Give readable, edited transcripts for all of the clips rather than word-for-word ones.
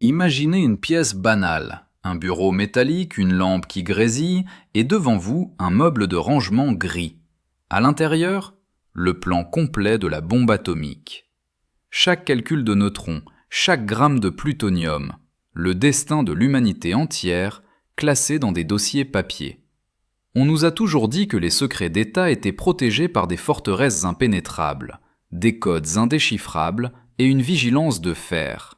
Imaginez une pièce banale, un bureau métallique, une lampe qui grésille, et devant vous, un meuble de rangement gris. À l'intérieur, le plan complet de la bombe atomique. Chaque calcul de neutrons, chaque gramme de plutonium, le destin de l'humanité entière, classé dans des dossiers papier. On nous a toujours dit que les secrets d'État étaient protégés par des forteresses impénétrables, des codes indéchiffrables et une vigilance de fer.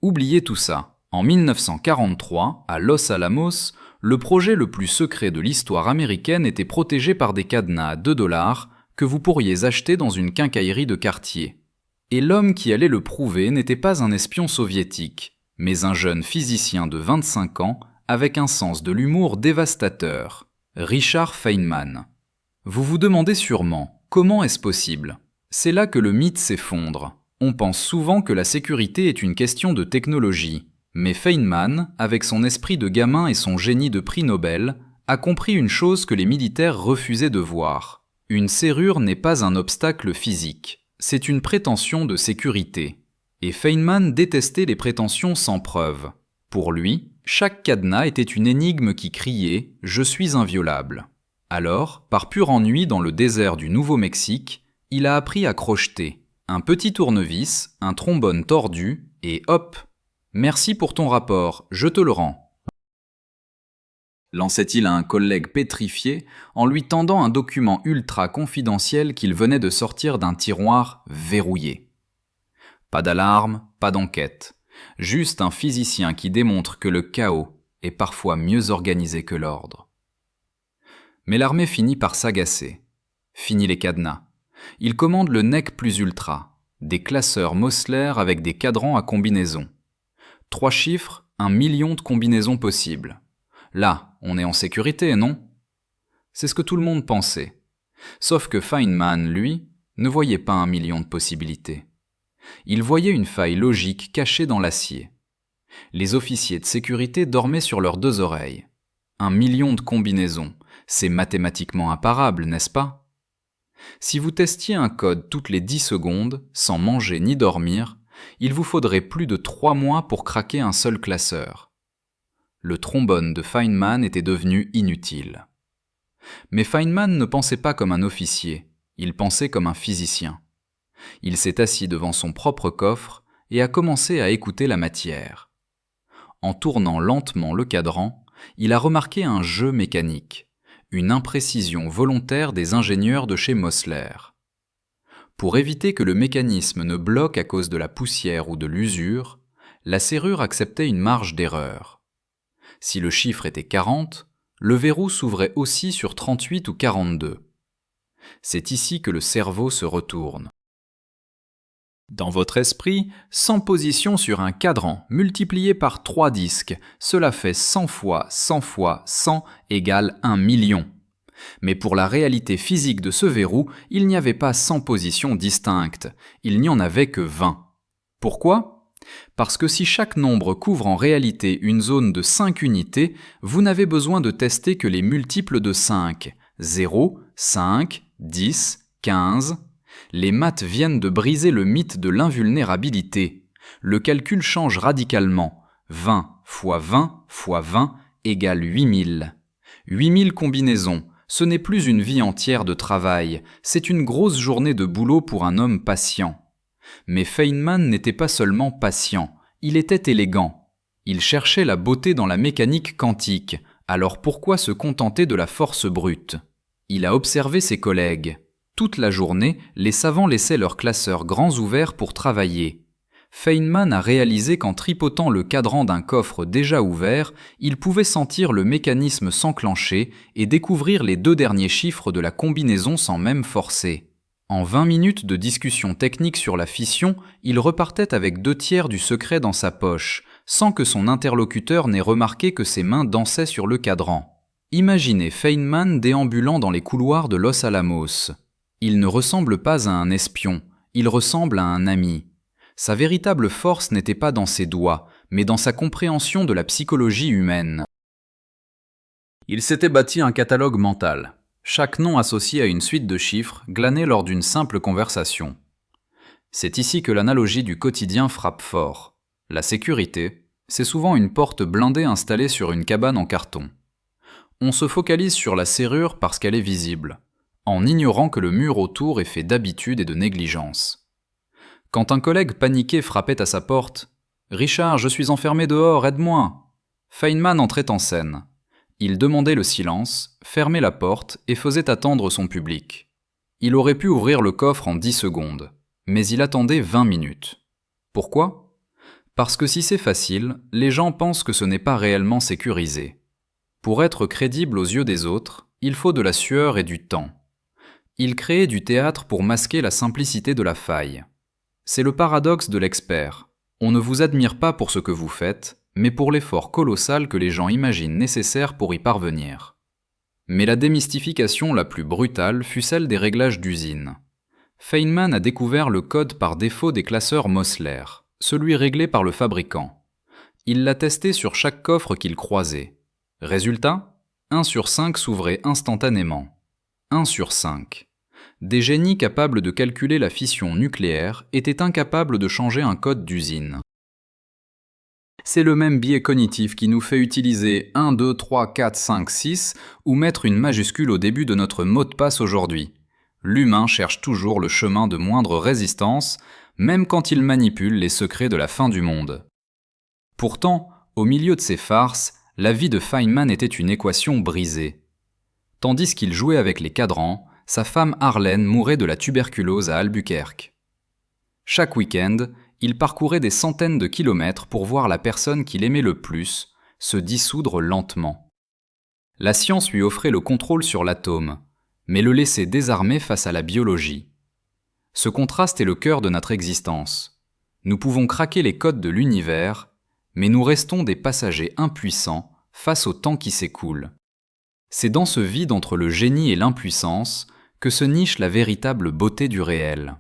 Oubliez tout ça. En 1943, à Los Alamos, le projet le plus secret de l'histoire américaine était protégé par des cadenas à $2 que vous pourriez acheter dans une quincaillerie de quartier. Et l'homme qui allait le prouver n'était pas un espion soviétique, mais un jeune physicien de 25 ans avec un sens de l'humour dévastateur, Richard Feynman. Vous vous demandez sûrement, comment est-ce possible ? C'est là que le mythe s'effondre. On pense souvent que la sécurité est une question de technologie, mais Feynman, avec son esprit de gamin et son génie de prix Nobel, a compris une chose que les militaires refusaient de voir. Une serrure n'est pas un obstacle physique, c'est une prétention de sécurité. Et Feynman détestait les prétentions sans preuve. Pour lui, chaque cadenas était une énigme qui criait « Je suis inviolable ». Alors, par pur ennui dans le désert du Nouveau-Mexique, il a appris à crocheter. Un petit tournevis, un trombone tordu, et hop! Merci pour ton rapport, je te le rends. Lançait-il à un collègue pétrifié en lui tendant un document ultra confidentiel qu'il venait de sortir d'un tiroir verrouillé. Pas d'alarme, pas d'enquête. Juste un physicien qui démontre que le chaos est parfois mieux organisé que l'ordre. Mais l'armée finit par s'agacer. Fini les cadenas. Il commande le NEC plus ultra, des classeurs Mosler avec des cadrans à combinaison. 3 chiffres, 1 million de combinaisons possibles. Là, on est en sécurité, non ? C'est ce que tout le monde pensait. Sauf que Feynman, lui, ne voyait pas 1 million de possibilités. Il voyait une faille logique cachée dans l'acier. Les officiers de sécurité dormaient sur leurs 2 oreilles. 1 million de combinaisons, c'est mathématiquement imparable, n'est-ce pas ? Si vous testiez un code toutes les 10 secondes, sans manger ni dormir, il vous faudrait plus de 3 mois pour craquer un seul classeur. Le trombone de Feynman était devenu inutile. Mais Feynman ne pensait pas comme un officier, il pensait comme un physicien. Il s'est assis devant son propre coffre et a commencé à écouter la matière. En tournant lentement le cadran, il a remarqué un jeu mécanique. Une imprécision volontaire des ingénieurs de chez Mosler. Pour éviter que le mécanisme ne bloque à cause de la poussière ou de l'usure, la serrure acceptait une marge d'erreur. Si le chiffre était 40, le verrou s'ouvrait aussi sur 38 ou 42. C'est ici que le cerveau se retourne. Dans votre esprit, 100 positions sur un cadran multiplié par 3 disques, cela fait 100 fois 100 fois 100 égale 1 million. Mais pour la réalité physique de ce verrou, il n'y avait pas 100 positions distinctes, il n'y en avait que 20. Pourquoi ? Parce que si chaque nombre couvre en réalité une zone de 5 unités, vous n'avez besoin de tester que les multiples de 5, 0, 5, 10, 15... Les maths viennent de briser le mythe de l'invulnérabilité. Le calcul change radicalement. 20 fois 20 fois 20 égale 8000. 8000 combinaisons, ce n'est plus une vie entière de travail, c'est une grosse journée de boulot pour un homme patient. Mais Feynman n'était pas seulement patient, il était élégant. Il cherchait la beauté dans la mécanique quantique, alors pourquoi se contenter de la force brute ? Il a observé ses collègues. Toute la journée, les savants laissaient leurs classeurs grands ouverts pour travailler. Feynman a réalisé qu'en tripotant le cadran d'un coffre déjà ouvert, il pouvait sentir le mécanisme s'enclencher et découvrir les 2 derniers chiffres de la combinaison sans même forcer. En 20 minutes de discussion technique sur la fission, il repartait avec 2/3 du secret dans sa poche, sans que son interlocuteur n'ait remarqué que ses mains dansaient sur le cadran. Imaginez Feynman déambulant dans les couloirs de Los Alamos. Il ne ressemble pas à un espion, il ressemble à un ami. Sa véritable force n'était pas dans ses doigts, mais dans sa compréhension de la psychologie humaine. Il s'était bâti un catalogue mental, chaque nom associé à une suite de chiffres glanés lors d'une simple conversation. C'est ici que l'analogie du quotidien frappe fort. La sécurité, C'est souvent une porte blindée installée sur une cabane en carton. On se focalise sur la serrure parce qu'elle est visible, en ignorant que le mur autour est fait d'habitude et de négligence. Quand un collègue paniqué frappait à sa porte « Richard, je suis enfermé dehors, aide-moi !» Feynman entrait en scène. Il demandait le silence, fermait la porte et faisait attendre son public. Il aurait pu ouvrir le coffre en 10 secondes, mais il attendait 20 minutes. Pourquoi ? Parce que si c'est facile, les gens pensent que ce n'est pas réellement sécurisé. Pour être crédible aux yeux des autres, il faut de la sueur et du temps. Il créait du théâtre pour masquer la simplicité de la faille. C'est le paradoxe de l'expert. On ne vous admire pas pour ce que vous faites, mais pour l'effort colossal que les gens imaginent nécessaire pour y parvenir. Mais la démystification la plus brutale fut celle des réglages d'usine. Feynman a découvert le code par défaut des classeurs Mosler, celui réglé par le fabricant. Il l'a testé sur chaque coffre qu'il croisait. Résultat, 1 sur 5 s'ouvrait instantanément. 1 sur 5. Des génies capables de calculer la fission nucléaire étaient incapables de changer un code d'usine. C'est le même biais cognitif qui nous fait utiliser 1, 2, 3, 4, 5, 6 ou mettre une majuscule au début de notre mot de passe aujourd'hui. L'humain cherche toujours le chemin de moindre résistance, même quand il manipule les secrets de la fin du monde. Pourtant, au milieu de ces farces, la vie de Feynman était une équation brisée. Tandis qu'il jouait avec les cadrans, sa femme Arlène mourait de la tuberculose à Albuquerque. Chaque week-end, il parcourait des centaines de kilomètres pour voir la personne qu'il aimait le plus se dissoudre lentement. La science lui offrait le contrôle sur l'atome, mais le laissait désarmé face à la biologie. Ce contraste est le cœur de notre existence. Nous pouvons craquer les codes de l'univers, mais nous restons des passagers impuissants face au temps qui s'écoule. C'est dans ce vide entre le génie et l'impuissance que se niche la véritable beauté du réel.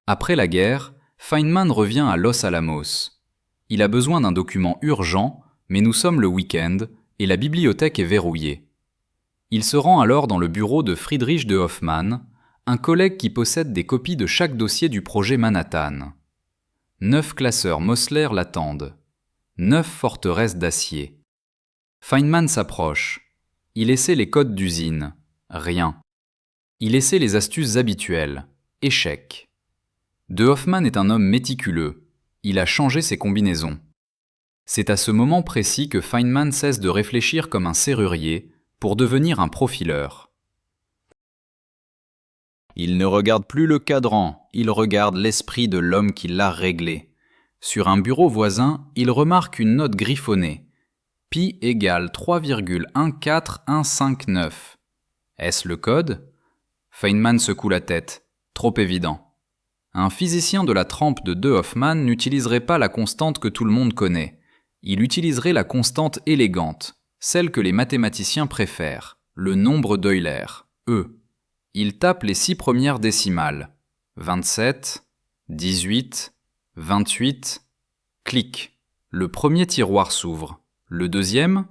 Après la guerre, Feynman revient à Los Alamos. Il a besoin d'un document urgent, mais nous sommes le week-end et la bibliothèque est verrouillée. Il se rend alors dans le bureau de Friedrich de Hofmann, un collègue qui possède des copies de chaque dossier du projet Manhattan. 9 classeurs Mosler l'attendent. 9 forteresses d'acier. Feynman s'approche. Il essaie les codes d'usine. Rien. Il essaie les astuces habituelles. Échec. De Hofmann est un homme méticuleux. Il a changé ses combinaisons. C'est à ce moment précis que Feynman cesse de réfléchir comme un serrurier pour devenir un profileur. Il ne regarde plus le cadran, il regarde l'esprit de l'homme qui l'a réglé. Sur un bureau voisin, il remarque une note griffonnée. Pi égale 3,14159. Est-ce le code ? Feynman secoue la tête. Trop évident. Un physicien de la trempe de Hofmann n'utiliserait pas la constante que tout le monde connaît. Il utiliserait la constante élégante, celle que les mathématiciens préfèrent, le nombre d'Euler, E. Il tape les 6 premières décimales. 27, 18, 28, clic. Le premier tiroir s'ouvre. Le deuxième,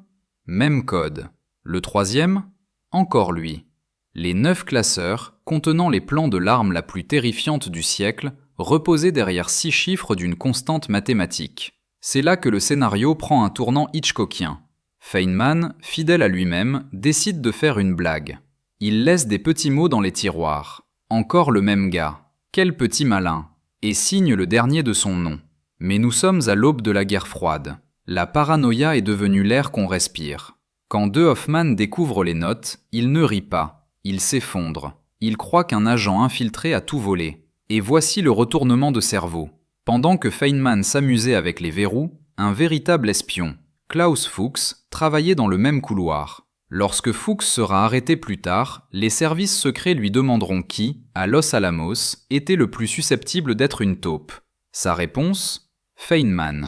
même code. Le troisième, encore lui. Les 9 classeurs, contenant les plans de l'arme la plus terrifiante du siècle, reposaient derrière 6 chiffres d'une constante mathématique. C'est là que le scénario prend un tournant hitchcockien. Feynman, fidèle à lui-même, décide de faire une blague. Il laisse des petits mots dans les tiroirs. Encore le même gars. Quel petit malin. Et signe le dernier de son nom. Mais nous sommes à l'aube de la guerre froide. La paranoïa est devenue l'air qu'on respire. Quand De Hofmann découvre les notes, il ne rit pas. Il s'effondre. Il croit qu'un agent infiltré a tout volé. Et voici le retournement de cerveau. Pendant que Feynman s'amusait avec les verrous, un véritable espion, Klaus Fuchs, travaillait dans le même couloir. Lorsque Fuchs sera arrêté plus tard, les services secrets lui demanderont qui, à Los Alamos, était le plus susceptible d'être une taupe. Sa réponse ? Feynman.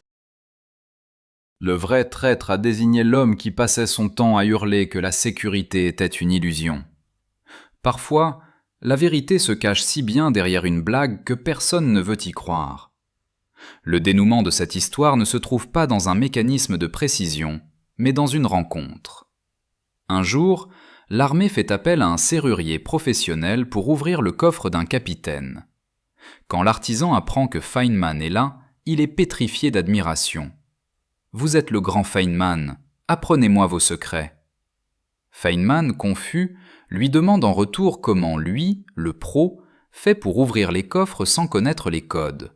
Le vrai traître a désigné l'homme qui passait son temps à hurler que la sécurité était une illusion. Parfois, la vérité se cache si bien derrière une blague que personne ne veut y croire. Le dénouement de cette histoire ne se trouve pas dans un mécanisme de précision, mais dans une rencontre. Un jour, l'armée fait appel à un serrurier professionnel pour ouvrir le coffre d'un capitaine. Quand l'artisan apprend que Feynman est là, il est pétrifié d'admiration. Vous êtes le grand Feynman, apprenez-moi vos secrets. Feynman, confus, lui demande en retour comment lui, le pro, fait pour ouvrir les coffres sans connaître les codes.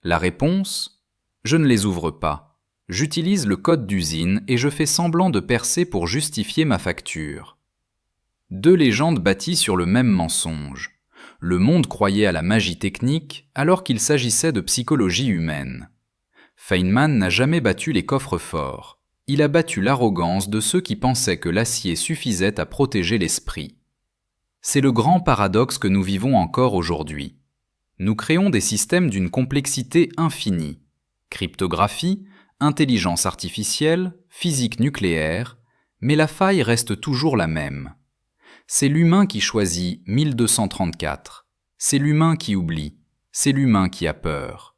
La réponse : je ne les ouvre pas. J'utilise le code d'usine et je fais semblant de percer pour justifier ma facture. Deux légendes bâties sur le même mensonge. Le monde croyait à la magie technique alors qu'il s'agissait de psychologie humaine. Feynman n'a jamais battu les coffres forts. Il a battu l'arrogance de ceux qui pensaient que l'acier suffisait à protéger l'esprit. C'est le grand paradoxe que nous vivons encore aujourd'hui. Nous créons des systèmes d'une complexité infinie. Cryptographie, intelligence artificielle, physique nucléaire, mais la faille reste toujours la même. C'est l'humain qui choisit 1234. C'est l'humain qui oublie. C'est l'humain qui a peur.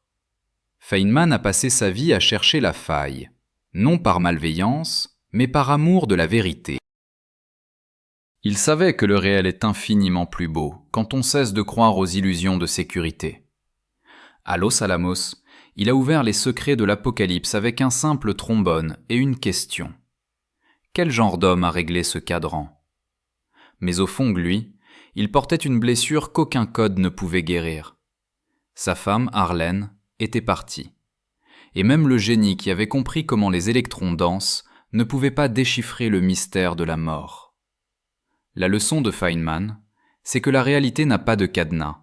Feynman a passé sa vie à chercher la faille, non par malveillance, mais par amour de la vérité. Il savait que le réel est infiniment plus beau quand on cesse de croire aux illusions de sécurité. À Los Alamos, il a ouvert les secrets de l'Apocalypse avec un simple trombone et une question. Quel genre d'homme a réglé ce cadran ? Mais au fond de lui, il portait une blessure qu'aucun code ne pouvait guérir. Sa femme, Arlene, était partie. Et même le génie qui avait compris comment les électrons dansent ne pouvait pas déchiffrer le mystère de la mort. La leçon de Feynman, c'est que la réalité n'a pas de cadenas.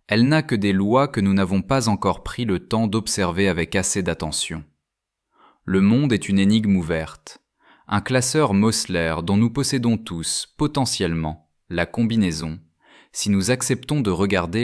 Elle n'a que des lois que nous n'avons pas encore pris le temps d'observer avec assez d'attention. Le monde est une énigme ouverte, un classeur Mosler dont nous possédons tous, potentiellement, la combinaison, si nous acceptons de regarder